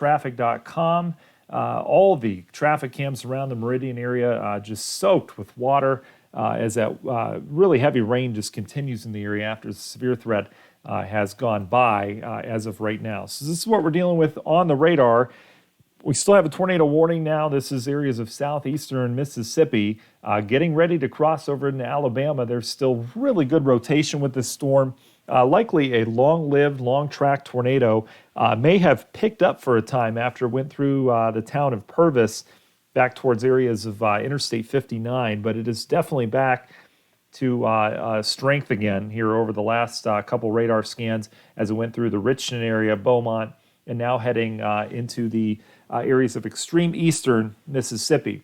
traffic.com. All the traffic cams around the Meridian area just soaked with water as that really heavy rain just continues in the area after the severe threat has gone by as of right now. So this is what we're dealing with on the radar. We still have a tornado warning now. This is areas of southeastern Mississippi getting ready to cross over into Alabama. There's still really good rotation with this storm. Likely a long-lived, long-track tornado may have picked up for a time after it went through the town of Purvis back towards areas of Interstate 59, but it is definitely back to strength again here over the last couple radar scans as it went through the Richmond area, Beaumont, and now heading into the areas of extreme eastern Mississippi.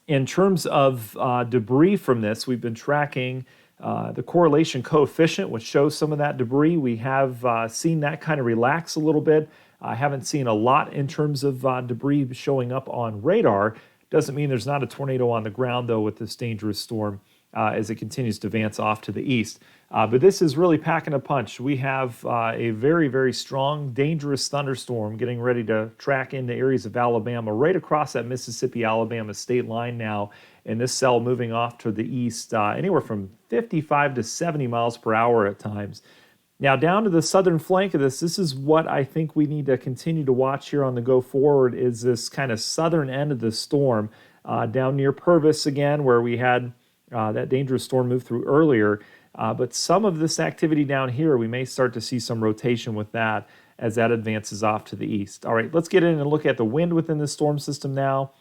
In terms of debris from this, we've been tracking the correlation coefficient, which shows some of that debris. We have seen that kind of relax a little bit. I haven't seen a lot in terms of debris showing up on radar. Doesn't mean there's not a tornado on the ground, though, with this dangerous storm as it continues to advance off to the east. But this is really packing a punch. We have a very, very strong, dangerous thunderstorm getting ready to track into areas of Alabama, right across that Mississippi-Alabama state line now, and this cell moving off to the east, anywhere from 55 to 70 miles per hour at times. Now, down to the southern flank of this is what I think we need to continue to watch here on the go forward, is this kind of southern end of the storm, down near Purvis again, where we had that dangerous storm move through earlier. But some of this activity down here, we may start to see some rotation with that as that advances off to the east. All right, let's get in and look at the wind within the storm system now.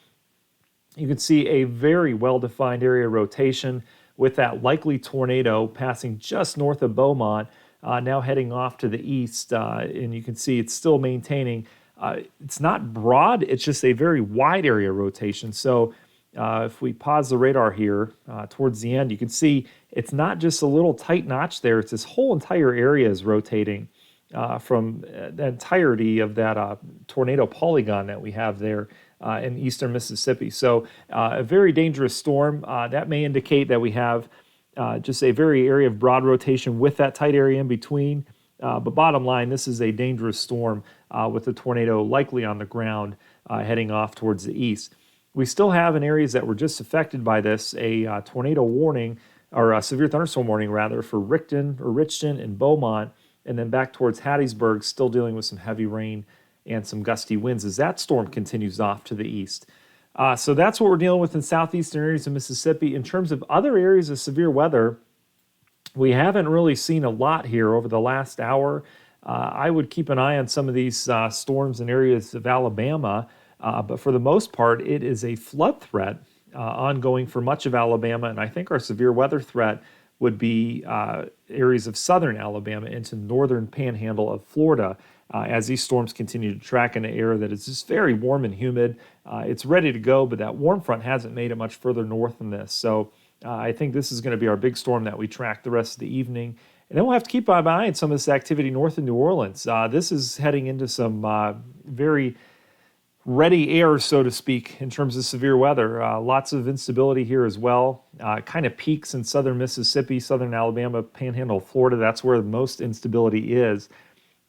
You can see a very well-defined area of rotation with that likely tornado passing just north of Beaumont, now heading off to the east. And you can see it's still maintaining. It's not broad, it's just a very wide area rotation. So if we pause the radar here towards the end, you can see it's not just a little tight notch there. It's this whole entire area is rotating from the entirety of that tornado polygon that we have there in eastern Mississippi. So a very dangerous storm. That may indicate that we have just a very area of broad rotation with that tight area in between. But bottom line, this is a dangerous storm with a tornado likely on the ground heading off towards the east. We still have in areas that were just affected by this a tornado warning, or a severe thunderstorm warning rather, for Richton and Beaumont, and then back towards Hattiesburg, still dealing with some heavy rain and some gusty winds as that storm continues off to the east. So that's what we're dealing with in southeastern areas of Mississippi. In terms of other areas of severe weather, we haven't really seen a lot here over the last hour. I would keep an eye on some of these storms in areas of Alabama. But for the most part, it is a flood threat ongoing for much of Alabama, and I think our severe weather threat would be areas of southern Alabama into northern panhandle of Florida as these storms continue to track in an area that is just very warm and humid. It's ready to go, but that warm front hasn't made it much further north than this. So I think this is going to be our big storm that we track the rest of the evening. And then we'll have to keep an eye on some of this activity north of New Orleans. This is heading into some very ready air, so to speak, in terms of severe weather. Lots of instability here as well. Kind of peaks in southern Mississippi, southern Alabama, panhandle, Florida. That's where the most instability is.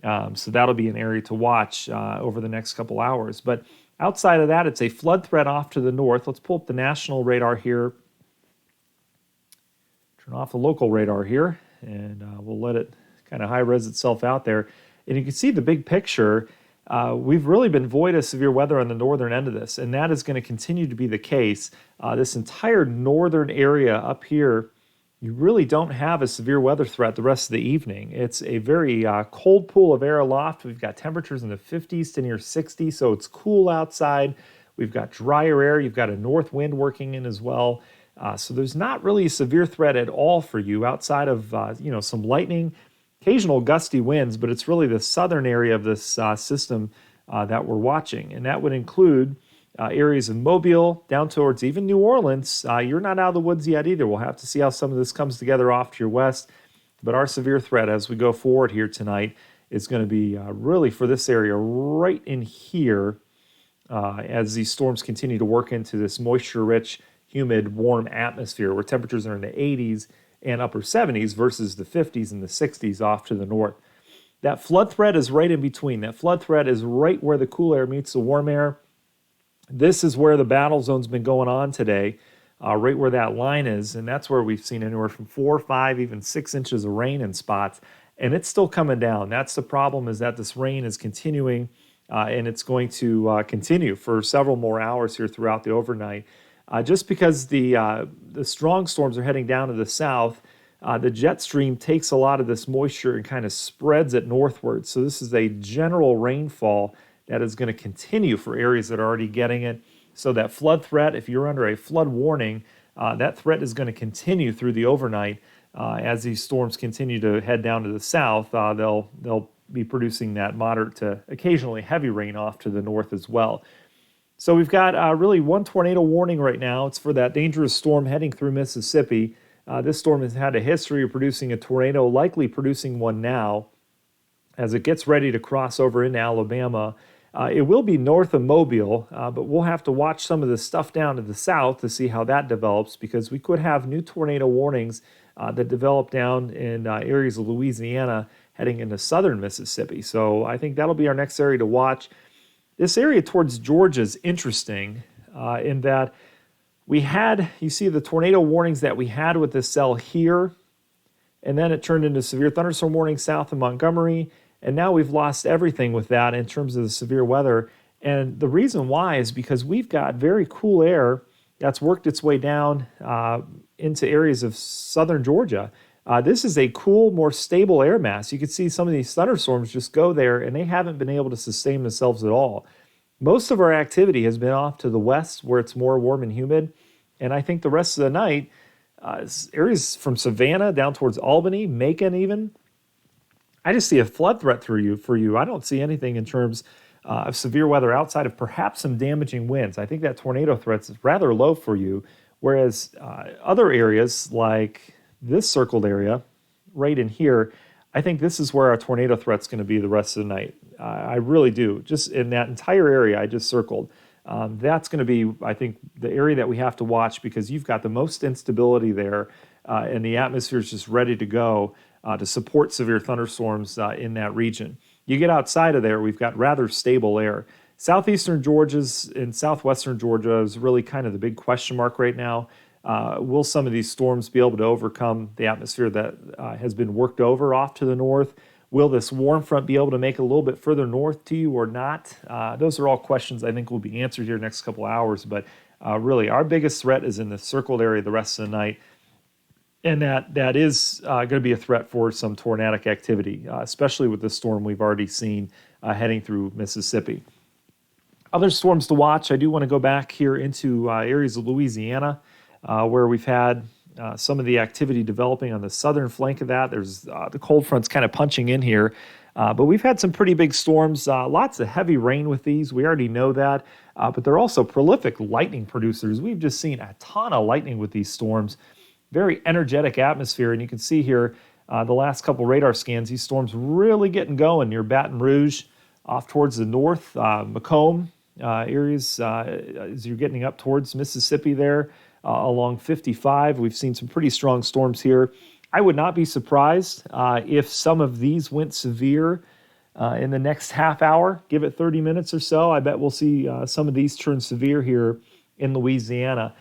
So that'll be an area to watch over the next couple hours. But outside of that, it's a flood threat off to the north. Let's pull up the national radar here. Turn off the local radar here, and we'll let it kind of high-res itself out there. And you can see the big picture. We've really been void of severe weather on the northern end of this, and that is going to continue to be the case. This entire northern area up here, you really don't have a severe weather threat the rest of the evening. It's a very cold pool of air aloft. We've got temperatures in the 50s to near 60, so it's cool outside. We've got drier air. You've got a north wind working in as well. So there's not really a severe threat at all for you outside of some lightning, occasional gusty winds, but it's really the southern area of this system that we're watching. And that would include areas of Mobile down towards even New Orleans. You're not out of the woods yet either. We'll have to see how some of this comes together off to your west. But our severe threat as we go forward here tonight is going to be really for this area right in here as these storms continue to work into this moisture-rich, humid, warm atmosphere where temperatures are in the 80s and upper 70s versus the 50s and the 60s off to the north. That flood threat is right in between. That flood threat is right where the cool air meets the warm air. This is where the battle zone's been going on today, right where that line is, and that's where we've seen anywhere from 4, 5, even 6 inches of rain in spots, and it's still coming down. That's the problem, is that this rain is continuing, and it's going to continue for several more hours here throughout the overnight. Just because the strong storms are heading down to the south, the jet stream takes a lot of this moisture and kind of spreads it northward. So this is a general rainfall that is going to continue for areas that are already getting it. So that flood threat, if you're under a flood warning, that threat is going to continue through the overnight. As these storms continue to head down to the south, they'll be producing that moderate to occasionally heavy rain off to the north as well. So we've got really one tornado warning right now. It's for that dangerous storm heading through Mississippi. This storm has had a history of producing a tornado, likely producing one now as it gets ready to cross over into Alabama. It will be north of Mobile, but we'll have to watch some of the stuff down to the south to see how that develops, because we could have new tornado warnings that develop down in areas of Louisiana heading into southern Mississippi. So I think that'll be our next area to watch. This area towards Georgia is interesting in that you see the tornado warnings that we had with this cell here, and then it turned into severe thunderstorm warning south of Montgomery, and now we've lost everything with that in terms of the severe weather. And the reason why is because we've got very cool air that's worked its way down into areas of southern Georgia. This is a cool, more stable air mass. You can see some of these thunderstorms just go there, and they haven't been able to sustain themselves at all. Most of our activity has been off to the west, where it's more warm and humid. And I think the rest of the night, areas from Savannah down towards Albany, Macon even, I just see a flood threat for you. I don't see anything in terms of severe weather outside of perhaps some damaging winds. I think that tornado threat is rather low for you, whereas other areas like this circled area right in here, I think this is where our tornado threat's going to be the rest of the night. I really do. Just in that entire area I just circled, that's going to be, I think, the area that we have to watch, because you've got the most instability there, and the atmosphere is just ready to go to support severe thunderstorms in that region. You get outside of there, we've got rather stable air. Southeastern Georgia's and southwestern Georgia is really kind of the big question mark right now. Will some of these storms be able to overcome the atmosphere that has been worked over off to the north? Will this warm front be able to make it a little bit further north to you or not? Those are all questions I think will be answered here next couple hours. But really, our biggest threat is in the circled area the rest of the night. And that is going to be a threat for some tornadic activity, especially with the storm we've already seen heading through Mississippi. Other storms to watch, I do want to go back here into areas of Louisiana, where we've had some of the activity developing on the southern flank of that. There's the cold front's kind of punching in here. But we've had some pretty big storms, lots of heavy rain with these. We already know that. But they're also prolific lightning producers. We've just seen a ton of lightning with these storms. Very energetic atmosphere. And you can see here the last couple radar scans, these storms really getting going near Baton Rouge, off towards the north, Macomb areas as you're getting up towards Mississippi there. Along 55, we've seen some pretty strong storms here. I would not be surprised if some of these went severe in the next half hour. Give it 30 minutes or so. I bet we'll see some of these turn severe here in Louisiana.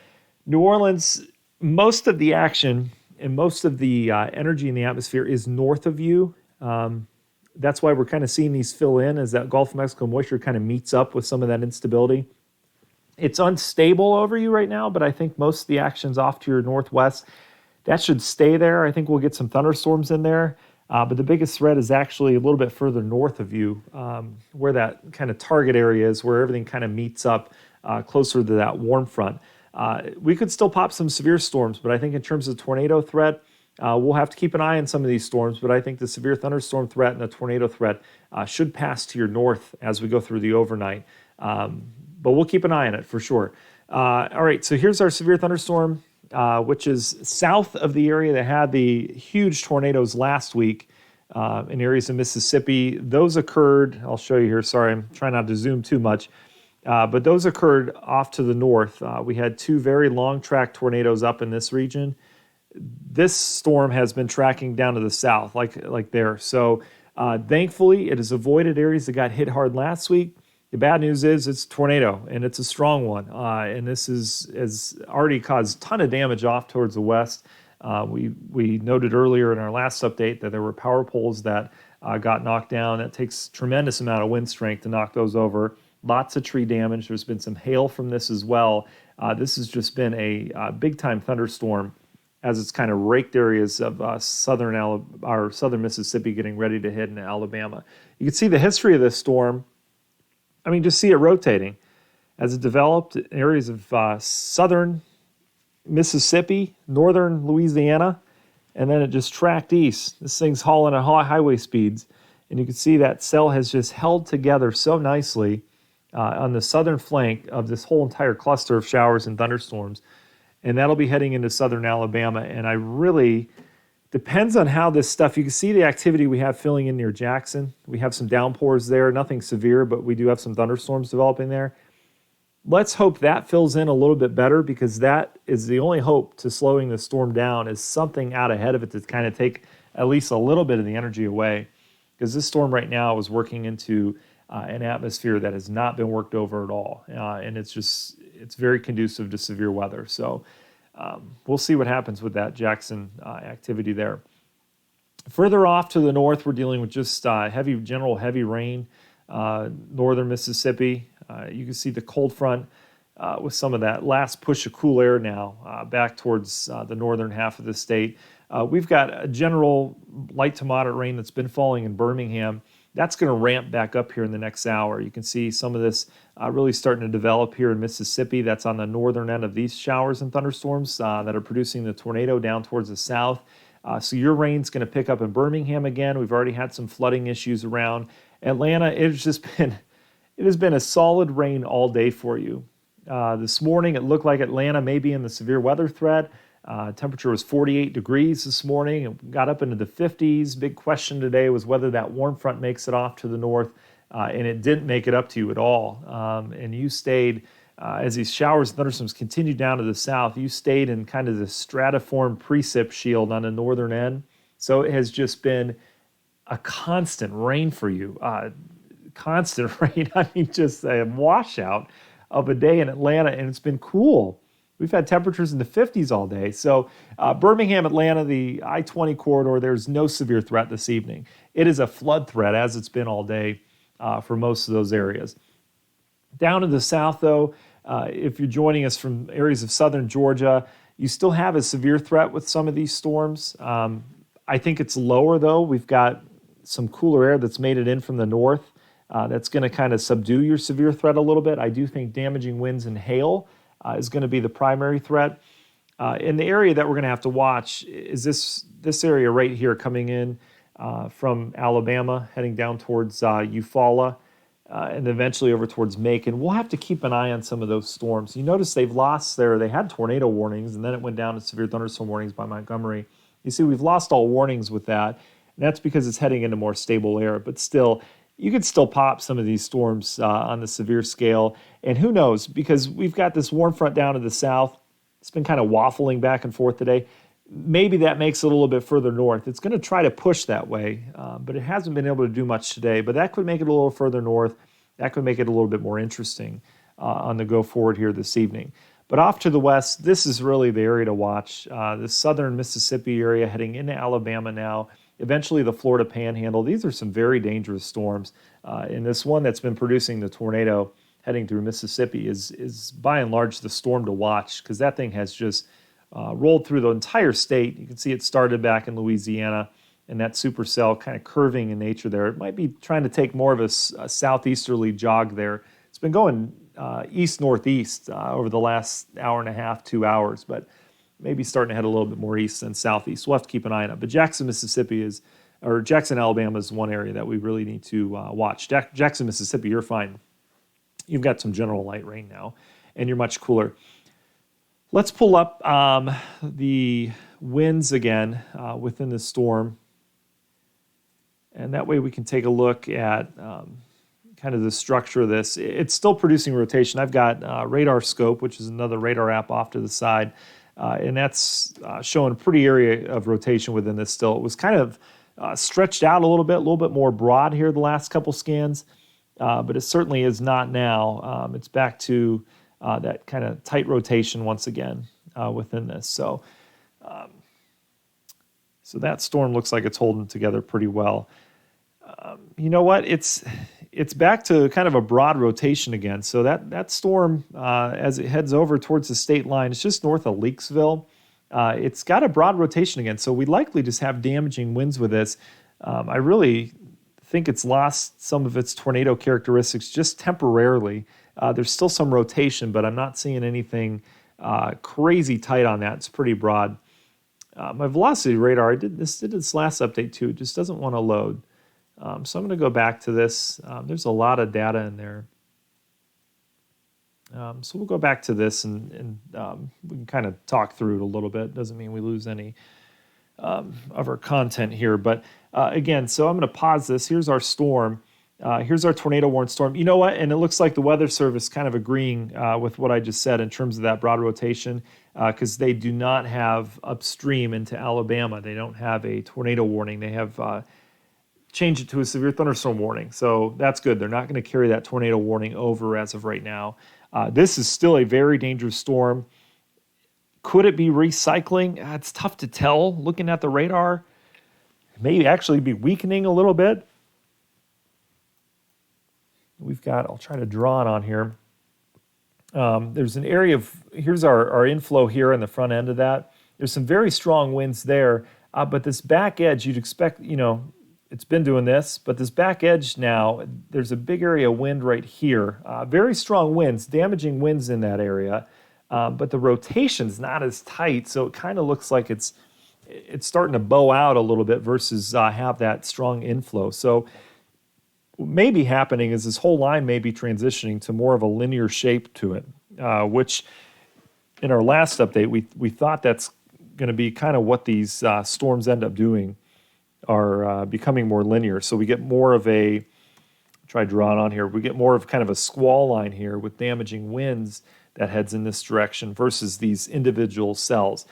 New Orleans, most of the action and most of the energy in the atmosphere is north of you. That's why we're kind of seeing these fill in as that Gulf of Mexico moisture kind of meets up with some of that instability. It's unstable over you right now, but I think most of the action's off to your northwest. That should stay there. I think we'll get some thunderstorms in there. But the biggest threat is actually a little bit further north of you, where that kind of target area is, where everything kind of meets up closer to that warm front. We could still pop some severe storms, but I think in terms of tornado threat, we'll have to keep an eye on some of these storms. But I think the severe thunderstorm threat and the tornado threat should pass to your north as we go through the overnight. But we'll keep an eye on it for sure. All right, so here's our severe thunderstorm, which is south of the area that had the huge tornadoes last week in areas of Mississippi. Those occurred, I'll show you here, sorry, I'm trying not to zoom too much, but those occurred off to the north. We had two very long track tornadoes up in this region. This storm has been tracking down to the south, like there. So Thankfully, it has avoided areas that got hit hard last week. The bad news is it's a tornado, and it's a strong one. And this has already caused a ton of damage off towards the west. We noted earlier in our last update that there were power poles that got knocked down. That takes tremendous amount of wind strength to knock those over. Lots of tree damage. There's been some hail from this as well. This has just been a big-time thunderstorm as it's kind of raked areas of southern Mississippi getting ready to hit into Alabama. You can see the history of this storm. I mean, just see it rotating. As it developed in areas of southern Mississippi, northern Louisiana, and then it just tracked east. This thing's hauling at highway speeds, and you can see that cell has just held together so nicely on the southern flank of this whole entire cluster of showers and thunderstorms, and that'll be heading into southern Alabama. And I really, depends on how this stuff, you can see the activity we have filling in near Jackson. We have some downpours there, nothing severe, but we do have some thunderstorms developing there. Let's hope that fills in a little bit better, because that is the only hope to slowing the storm down, is something out ahead of it to kind of take at least a little bit of the energy away. Because this storm right now is working into an atmosphere that has not been worked over at all. And it's very conducive to severe weather. So we'll see what happens with that Jackson activity there. Further off to the north, we're dealing with just heavy rain, northern Mississippi. You can see the cold front with some of that last push of cool air now back towards the northern half of the state. We've got a general light to moderate rain that's been falling in Birmingham. That's going to ramp back up here in the next hour. You can see some of this really starting to develop here in Mississippi. That's on the northern end of these showers and thunderstorms that are producing the tornado down towards the south. So your rain's going to pick up in Birmingham again. We've already had some flooding issues around Atlanta. It has been a solid rain all day for you. This morning, it looked like Atlanta may be in the severe weather threat. Temperature was 48 degrees this morning. It got up into the 50s. Big question today was whether that warm front makes it off to the north, and it didn't make it up to you at all. And you stayed, as these showers and thunderstorms continued down to the south, you stayed in kind of the stratiform precip shield on the northern end. So it has just been a constant rain for you. Constant rain. I mean, just a washout of a day in Atlanta, and it's been cool. We've had temperatures in the 50s all day. So Birmingham, Atlanta, the I-20 corridor, there's no severe threat this evening. It is a flood threat, as it's been all day for most of those areas. Down to the south, though, if you're joining us from areas of southern Georgia, you still have a severe threat with some of these storms. I think it's lower, though. We've got some cooler air that's made it in from the north. That's going to kind of subdue your severe threat a little bit. I do think damaging winds and hail is going to be the primary threat. In the area that we're going to have to watch is this area right here coming in from Alabama, heading down towards Eufaula, and eventually over towards Macon. We'll have to keep an eye on some of those storms. You notice they had tornado warnings, and then it went down to severe thunderstorm warnings by Montgomery. You see, we've lost all warnings with that, and that's because it's heading into more stable air. But still, you could still pop some of these storms on the severe scale. And who knows, because we've got this warm front down to the south. It's been kind of waffling back and forth today. Maybe that makes it a little bit further north. It's going to try to push that way, but it hasn't been able to do much today. But that could make it a little further north. That could make it a little bit more interesting on the go forward here this evening. But off to the west, this is really the area to watch. The southern Mississippi area heading into Alabama now. Eventually the Florida Panhandle. These are some very dangerous storms. And this one that's been producing the tornado heading through Mississippi is by and large the storm to watch, because that thing has just rolled through the entire state. You can see it started back in Louisiana, and that supercell kind of curving in nature there. It might be trying to take more of a southeasterly jog there. It's been going east-northeast over the last hour and a half, 2 hours, but maybe starting to head a little bit more east than southeast. We'll have to keep an eye on it. But Jackson, Alabama is one area that we really need to watch. Jackson, Mississippi, you're fine. You've got some general light rain now, and you're much cooler. Let's pull up the winds again within the storm, and that way we can take a look at kind of the structure of this. It's still producing rotation. I've got Radar Scope, which is another radar app off to the side, and that's showing a pretty area of rotation within this still. It was kind of stretched out a little bit more broad here the last couple scans, but it certainly is not now. It's back to that kind of tight rotation once again within this. So that storm looks like it's holding together pretty well. You know what? It's back to kind of a broad rotation again. So that storm, as it heads over towards the state line, it's just north of Leakesville. It's got a broad rotation again, so we likely just have damaging winds with this. I really think it's lost some of its tornado characteristics just temporarily. There's still some rotation, but I'm not seeing anything crazy tight on that. It's pretty broad. My velocity radar, I did this last update too. It just doesn't want to load. So I'm going to go back to this. There's a lot of data in there. So we'll go back to this and we can kind of talk through it a little bit. Doesn't mean we lose any of our content here. But again, so I'm going to pause this. Here's our storm. Here's our tornado warned storm. You know what? And it looks like the Weather Service kind of agreeing with what I just said in terms of that broad rotation, because they do not have upstream into Alabama. They don't have a tornado warning. They have changed it to a severe thunderstorm warning. So that's good. They're not going to carry that tornado warning over as of right now. This is still a very dangerous storm. Could it be recycling? It's tough to tell. Looking at the radar, it may actually be weakening a little bit. I'll try to draw it on here. There's an area here's our inflow here in the front end of that. There's some very strong winds there, but this back edge, you'd expect, it's been doing this, but this back edge now, there's a big area of wind right here. Very strong winds, damaging winds in that area, but the rotation's not as tight, so it kind of looks like it's starting to bow out a little bit versus have that strong inflow. So what may be happening is this whole line may be transitioning to more of a linear shape to it, which in our last update, we thought that's going to be kind of what these storms end up doing, are becoming more linear. So we get more of try to draw it on here, we get more of kind of a squall line here with damaging winds that heads in this direction versus these individual cells.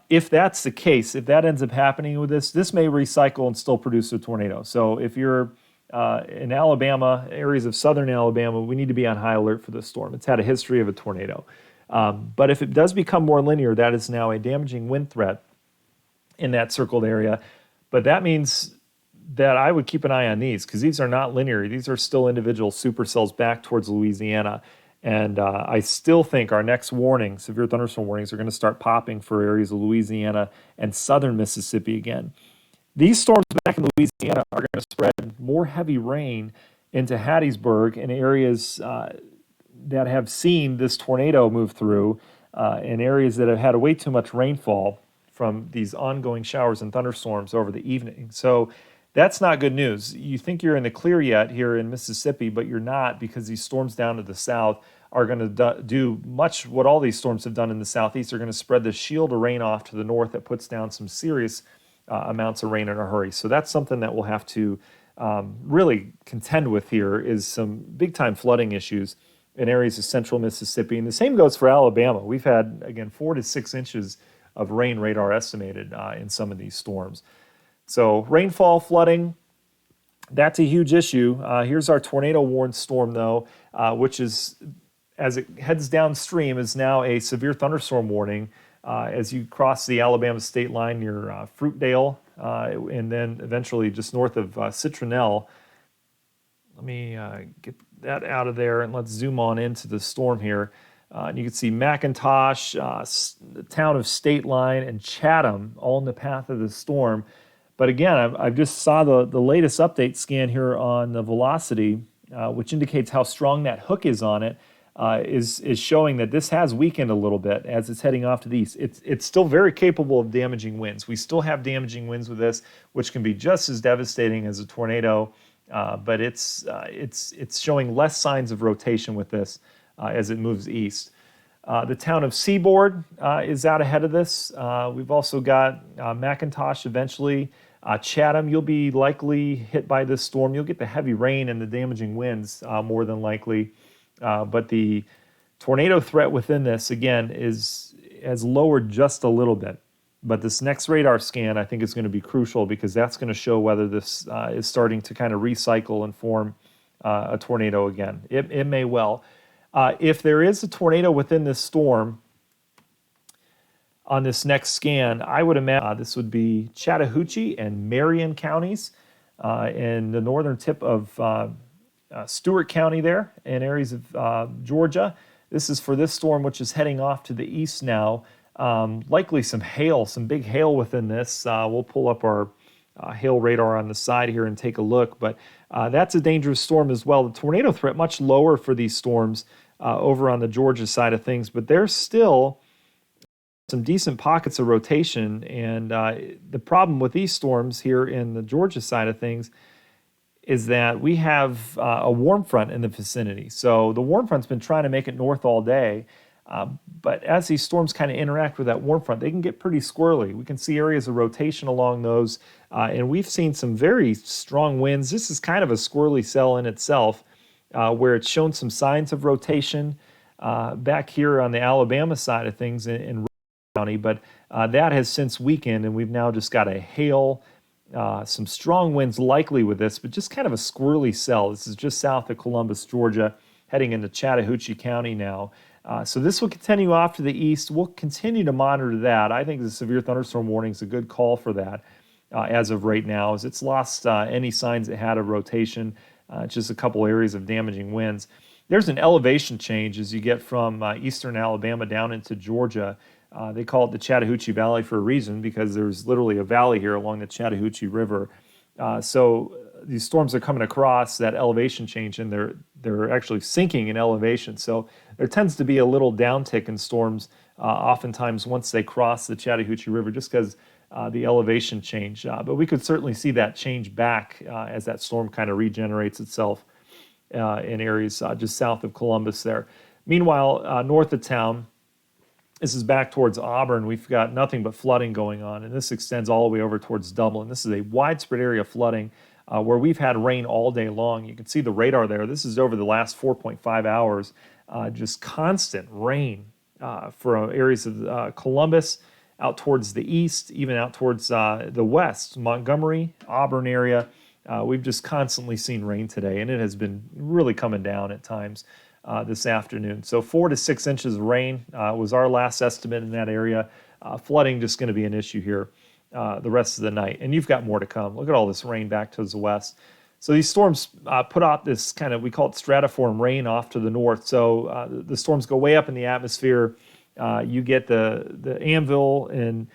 If that's the case, if that ends up happening with this may recycle and still produce a tornado. So if you're in Alabama, areas of southern Alabama, we need to be on high alert for this storm. It's had a history of a tornado. But if it does become more linear, that is now a damaging wind threat in that circled area. But that means that I would keep an eye on these because these are not linear. These are still individual supercells back towards Louisiana. And I still think our next warning, severe thunderstorm warnings, are going to start popping for areas of Louisiana and southern Mississippi again. These storms back in Louisiana are going to spread more heavy rain into Hattiesburg and areas that have seen this tornado move through, and areas that have had way too much rainfall from these ongoing showers and thunderstorms over the evening. So that's not good news. You think you're in the clear yet here in Mississippi, but you're not, because these storms down to the south are going to do much what all these storms have done in the southeast. They're going to spread the shield of rain off to the north that puts down some serious amounts of rain in a hurry. So that's something that we'll have to really contend with here, is some big-time flooding issues in areas of central Mississippi. And the same goes for Alabama. We've had, again, 4 to 6 inches of rain radar estimated in some of these storms. So rainfall, flooding, that's a huge issue. Here's our tornado warned storm, though, which is, as it heads downstream, is now a severe thunderstorm warning as you cross the Alabama state line near Fruitdale, and then eventually just north of Citronelle. Let me get that out of there, and let's zoom on into the storm here. And you can see McIntosh, the town of State Line, and Chatham all in the path of the storm. But again, I just saw the latest update scan here on the velocity, which indicates how strong that hook is on it, is showing that this has weakened a little bit as it's heading off to the east. It's still very capable of damaging winds. We still have damaging winds with this, which can be just as devastating as a tornado, but it's showing less signs of rotation with this as it moves east. The town of Seaboard is out ahead of this. We've also got McIntosh eventually. Chatham, you'll be likely hit by this storm. You'll get the heavy rain and the damaging winds more than likely. But the tornado threat within this, again, has lowered just a little bit. But this next radar scan, I think, is going to be crucial because that's going to show whether this is starting to kind of recycle and form a tornado again. It may well. If there is a tornado within this storm on this next scan, I would imagine this would be Chattahoochee and Marion counties in the northern tip of Stewart County there and areas of Georgia. This is for this storm, which is heading off to the east now. Likely some hail, some big hail within this. We'll pull up our hail radar on the side here and take a look. But that's a dangerous storm as well. The tornado threat much lower for these storms over on the Georgia side of things, but there's still some decent pockets of rotation. And the problem with these storms here in the Georgia side of things is that we have a warm front in the vicinity. So the warm front's been trying to make it north all day. But as these storms kind of interact with that warm front, they can get pretty squirrely. We can see areas of rotation along those, and we've seen some very strong winds. This is kind of a squirrely cell in itself, where it's shown some signs of rotation back here on the Alabama side of things in County, but that has since weakened, and we've now just got a hail, some strong winds likely with this, but just kind of a squirrely cell. This is just south of Columbus, Georgia, heading into Chattahoochee County now. So this will continue off to the east. We'll continue to monitor that. I think the severe thunderstorm warning is a good call for that as of right now, as it's lost any signs it had of rotation, just a couple areas of damaging winds. There's an elevation change as you get from eastern Alabama down into Georgia. They call it the Chattahoochee Valley for a reason, because there's literally a valley here along the Chattahoochee River. So these storms are coming across that elevation change, and they're actually sinking in elevation. So there tends to be a little downtick in storms oftentimes once they cross the Chattahoochee River, just because the elevation change. But we could certainly see that change back as that storm kind of regenerates itself in areas just south of Columbus there. Meanwhile, north of town, this is back towards Auburn. We've got nothing but flooding going on, and this extends all the way over towards Dublin. This is a widespread area of flooding where we've had rain all day long. You can see the radar there. This is over the last 4.5 hours, just constant rain for areas of Columbus, out towards the east, even out towards the west, Montgomery, Auburn area. We've just constantly seen rain today, and it has been really coming down at times this afternoon. So 4 to 6 inches of rain was our last estimate in that area. Flooding just going to be an issue here the rest of the night. And you've got more to come. Look at all this rain back towards the west. So these storms put out this kind of, we call it stratiform rain off to the north. So the storms go way up in the atmosphere. You get the anvil, and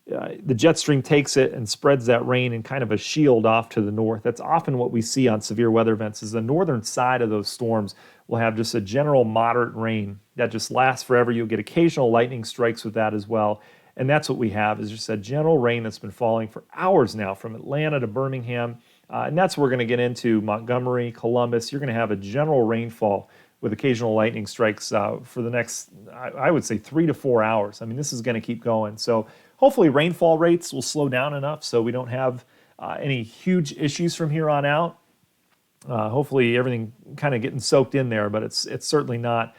the jet stream takes it and spreads that rain in kind of a shield off to the north. That's often what we see on severe weather events, is the northern side of those storms will have just a general moderate rain that just lasts forever. You'll get occasional lightning strikes with that as well. And that's what we have, is just a general rain that's been falling for hours now from Atlanta to Birmingham. And that's where we're going to get into Montgomery, Columbus. You're going to have a general rainfall with occasional lightning strikes for the next, I would say, 3 to 4 hours. I mean, this is going to keep going. So hopefully rainfall rates will slow down enough so we don't have any huge issues from here on out. Hopefully everything kind of getting soaked in there, but it's certainly not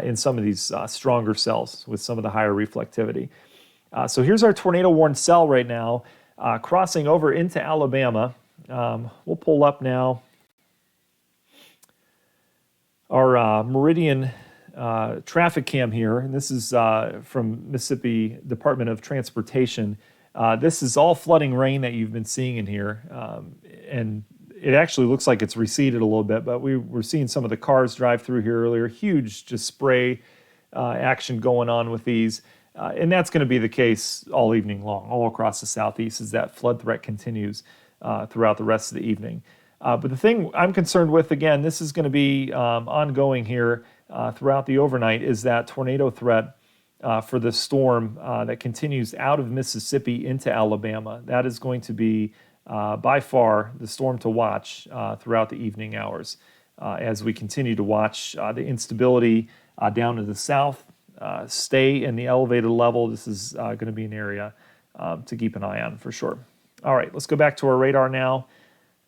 in some of these stronger cells with some of the higher reflectivity. So here's our tornado warned cell right now, crossing over into Alabama. We'll pull up now our Meridian traffic cam here, and this is from Mississippi Department of Transportation. This is all flooding rain that you've been seeing in here, and it actually looks like it's receded a little bit, but we were seeing some of the cars drive through here earlier. Huge just spray action going on with these. And that's going to be the case all evening long, all across the southeast, as that flood threat continues throughout the rest of the evening. But the thing I'm concerned with, again, this is going to be ongoing here throughout the overnight, is that tornado threat for the storm that continues out of Mississippi into Alabama. That is going to be by far the storm to watch throughout the evening hours as we continue to watch the instability down to the south stay in the elevated level. This is going to be an area to keep an eye on for sure. All right, let's go back to our radar now.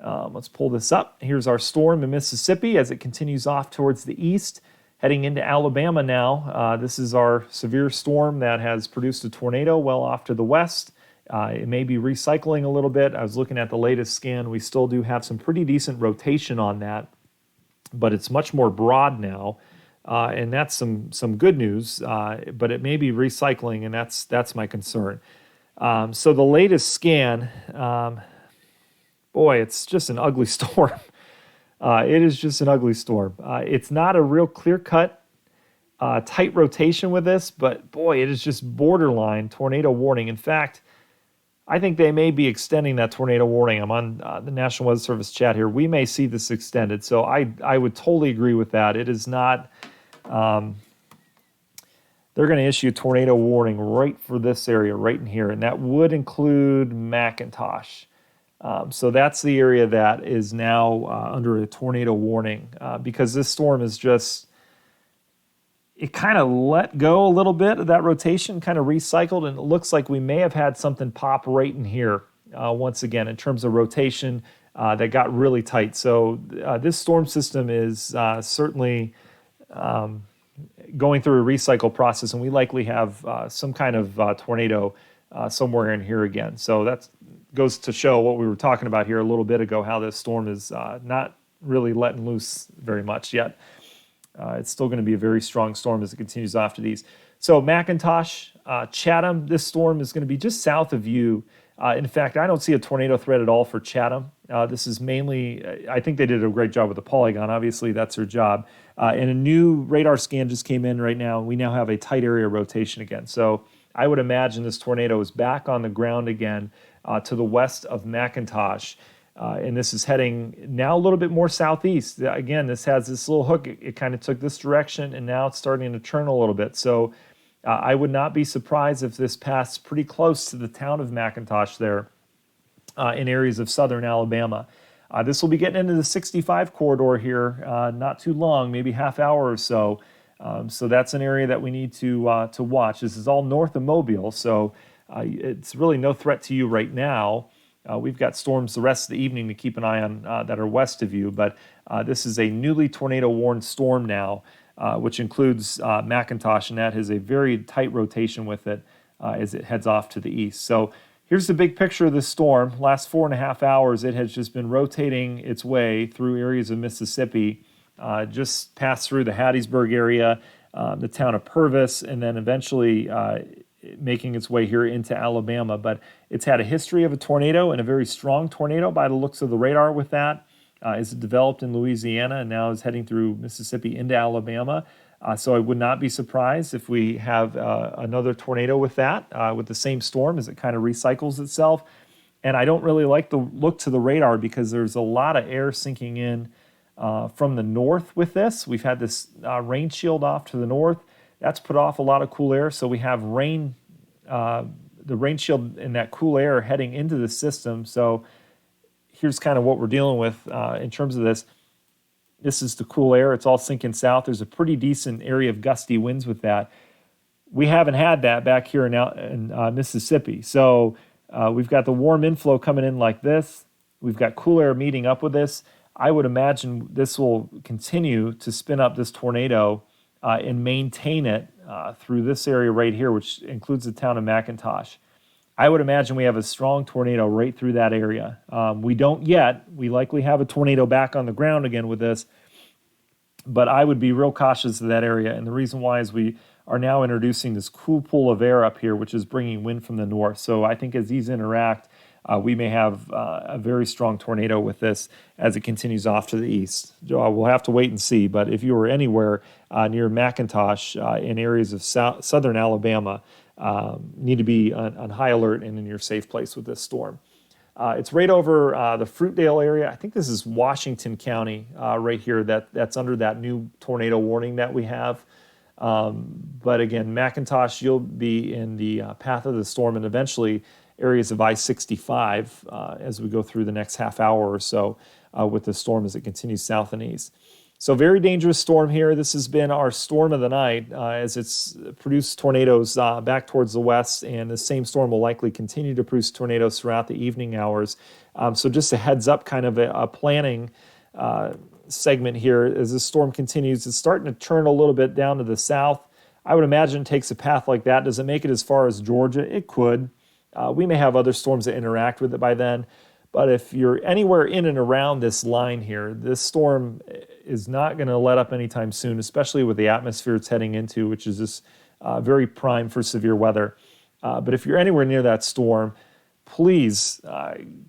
Let's pull this up. Here's our storm in Mississippi as it continues off towards the east. Heading into Alabama now. This is our severe storm that has produced a tornado well off to the west. It may be recycling a little bit. I was looking at the latest scan. We still do have some pretty decent rotation on that, but it's much more broad now. And that's some good news, but it may be recycling, and that's my concern. So the latest scan, boy, it's just an ugly storm. It is just an ugly storm. It's not a real clear-cut, tight rotation with this, but boy, it is just borderline tornado warning. In fact, I think they may be extending that tornado warning. I'm on the National Weather Service chat here. We may see this extended, so I would totally agree with that. It is not... they're going to issue a tornado warning right for this area, right in here, and that would include McIntosh. So that's the area that is now under a tornado warning because this storm is just, it kind of let go a little bit of that rotation, kind of recycled, and it looks like we may have had something pop right in here once again in terms of rotation that got really tight. So this storm system is certainly going through a recycle process, and we likely have some kind of tornado somewhere in here again. So that goes to show what we were talking about here a little bit ago, how this storm is not really letting loose very much yet. It's still going to be a very strong storm as it continues off to these. So McIntosh, Chatham, this storm is going to be just south of you. In fact, I don't see a tornado threat at all for Chatham. This is mainly, I think they did a great job with the polygon. Obviously, that's their job. And a new radar scan just came in right now. We now have a tight area rotation again. So I would imagine this tornado is back on the ground again to the west of McIntosh. And this is heading now a little bit more southeast. Again, this has this little hook. It kind of took this direction, and now it's starting to turn a little bit. So I would not be surprised if this passed pretty close to the town of McIntosh there in areas of southern Alabama. This will be getting into the 65 corridor here not too long, maybe half hour or so. So that's an area that we need to watch. This is all north of Mobile, so it's really no threat to you right now. We've got storms the rest of the evening to keep an eye on that are west of you, but this is a newly tornado-warned storm now, which includes McIntosh, and that has a very tight rotation with it as it heads off to the east. So here's the big picture of this storm. Last 4.5 hours, it has just been rotating its way through areas of Mississippi, just passed through the Hattiesburg area, the town of Purvis, and then eventually making its way here into Alabama. But it's had a history of a tornado, and a very strong tornado by the looks of the radar with that. As it developed in Louisiana and now is heading through Mississippi into Alabama. So I would not be surprised if we have another tornado with that, with the same storm as it kind of recycles itself. And I don't really like the look to the radar because there's a lot of air sinking in from the north with this. We've had this rain shield off to the north. That's put off a lot of cool air. So we have rain, the rain shield and that cool air heading into the system. So here's kind of what we're dealing with in terms of this. This is the cool air. It's all sinking south. There's a pretty decent area of gusty winds with that. We haven't had that back here in Mississippi. So we've got the warm inflow coming in like this. We've got cool air meeting up with this. I would imagine this will continue to spin up this tornado and maintain it through this area right here, which includes the town of McIntosh. I would imagine we have a strong tornado right through that area. We don't yet. We likely have a tornado back on the ground again with this, but I would be real cautious of that area. And the reason why is we are now introducing this cool pool of air up here, which is bringing wind from the north. So I think as these interact, we may have a very strong tornado with this as it continues off to the east. We'll have to wait and see, but if you were anywhere near McIntosh in areas of southern Alabama, need to be on high alert and in your safe place with this storm. It's right over the Fruitdale area. I think this is Washington County right here that's under that new tornado warning that we have. But again, McIntosh, you'll be in the path of the storm and eventually areas of I-65 as we go through the next half hour or so with the storm as it continues south and east. So very dangerous storm here. This has been our storm of the night as it's produced tornadoes back towards the west, and the same storm will likely continue to produce tornadoes throughout the evening hours. So just a heads up, kind of a planning segment here as this storm continues. It's starting to turn a little bit down to the south. I would imagine it takes a path like that. Does it make it as far as Georgia? It could. We may have other storms that interact with it by then. But if you're anywhere in and around this line here, this storm is not going to let up anytime soon, especially with the atmosphere it's heading into, which is just very prime for severe weather. But if you're anywhere near that storm, please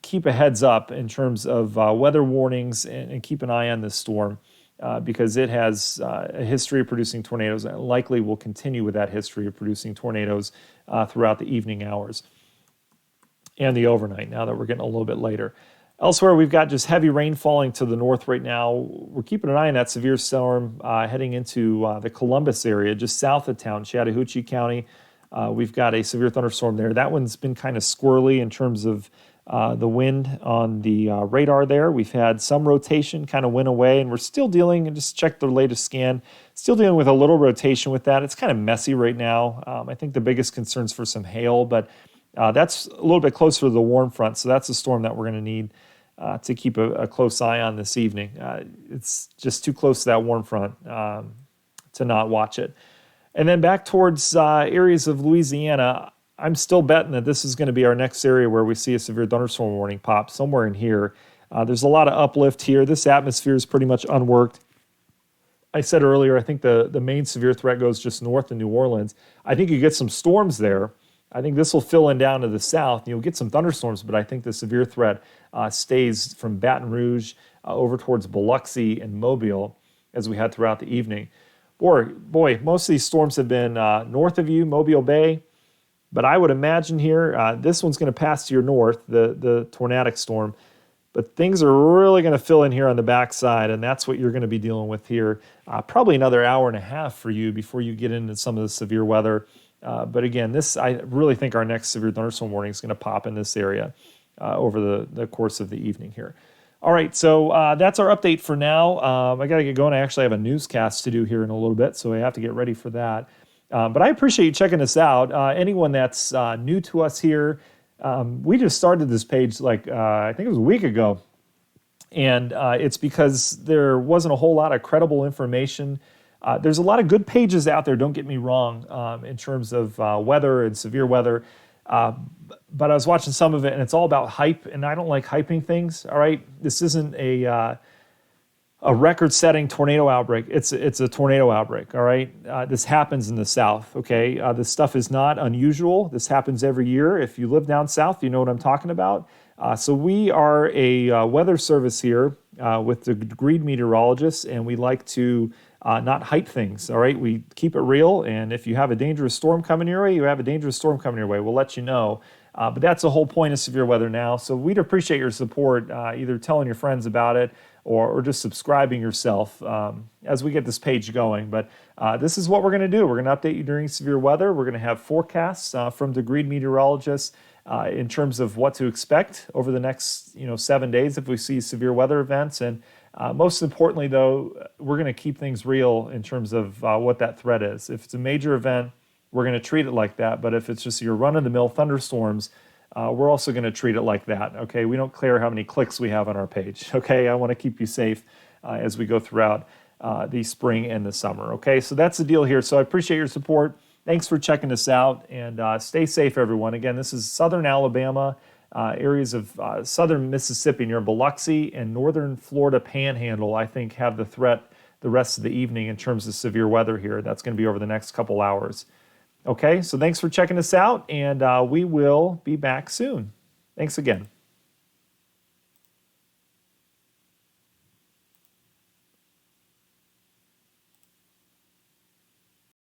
keep a heads up in terms of weather warnings and keep an eye on this storm because it has a history of producing tornadoes and likely will continue with that history of producing tornadoes throughout the evening hours and the overnight, now that we're getting a little bit later. Elsewhere, we've got just heavy rain falling to the north right now. We're keeping an eye on that severe storm heading into the Columbus area, just south of town, Chattahoochee County. We've got a severe thunderstorm there. That one's been kind of squirrely in terms of the wind on the radar there. We've had some rotation, kind of went away, and we're still dealing, and just check the latest scan, still dealing with a little rotation with that. It's kind of messy right now. I think the biggest concern's for some hail, but that's a little bit closer to the warm front, so that's a storm that we're going to need to keep a close eye on this evening. It's just too close to that warm front to not watch it. And then back towards areas of Louisiana, I'm still betting that this is going to be our next area where we see a severe thunderstorm warning pop, somewhere in here. There's a lot of uplift here. This atmosphere is pretty much unworked. I said earlier, I think the main severe threat goes just north of New Orleans. I think you get some storms there. I think this will fill in down to the south. You'll get some thunderstorms, but I think the severe threat stays from Baton Rouge over towards Biloxi and Mobile as we head throughout the evening. Boy, most of these storms have been north of you, Mobile Bay, but I would imagine here, this one's going to pass to your north, the tornadic storm, but things are really going to fill in here on the backside, and that's what you're going to be dealing with here. Probably another hour and a half for you before you get into some of the severe weather. But again, I really think our next severe thunderstorm warning is going to pop in this area over the course of the evening here. All right, so that's our update for now. I got to get going. I actually have a newscast to do here in a little bit, so I have to get ready for that. But I appreciate you checking us out. Anyone that's new to us here, we just started this page I think it was a week ago. And it's because there wasn't a whole lot of credible information. There's a lot of good pages out there, don't get me wrong, in terms of weather and severe weather. But I was watching some of it, and it's all about hype, and I don't like hyping things, all right? This isn't a record-setting tornado outbreak. It's a tornado outbreak, all right? This happens in the South, okay? This stuff is not unusual. This happens every year. If you live down south, you know what I'm talking about. So we are a weather service here with the degreed meteorologists, and we like to not hype things, all right? We keep it real, and if you have a dangerous storm coming your way, you have a dangerous storm coming your way. We'll let you know. But that's the whole point of severe weather now. So we'd appreciate your support, either telling your friends about it or just subscribing yourself as we get this page going. But this is what we're going to do. We're going to update you during severe weather. We're going to have forecasts from degreed meteorologists in terms of what to expect over the next 7 days if we see severe weather events. And most importantly, though, we're going to keep things real in terms of what that threat is. If it's a major event, we're going to treat it like that. But if it's just your run-of-the-mill thunderstorms, we're also going to treat it like that, okay? We don't care how many clicks we have on our page, okay? I want to keep you safe as we go throughout the spring and the summer, okay? So that's the deal here. So I appreciate your support. Thanks for checking us out, and stay safe, everyone. Again, this is southern Alabama, areas of southern Mississippi near Biloxi and northern Florida Panhandle, I think, have the threat the rest of the evening in terms of severe weather here. That's going to be over the next couple hours. Okay, so thanks for checking us out, and we will be back soon. Thanks again.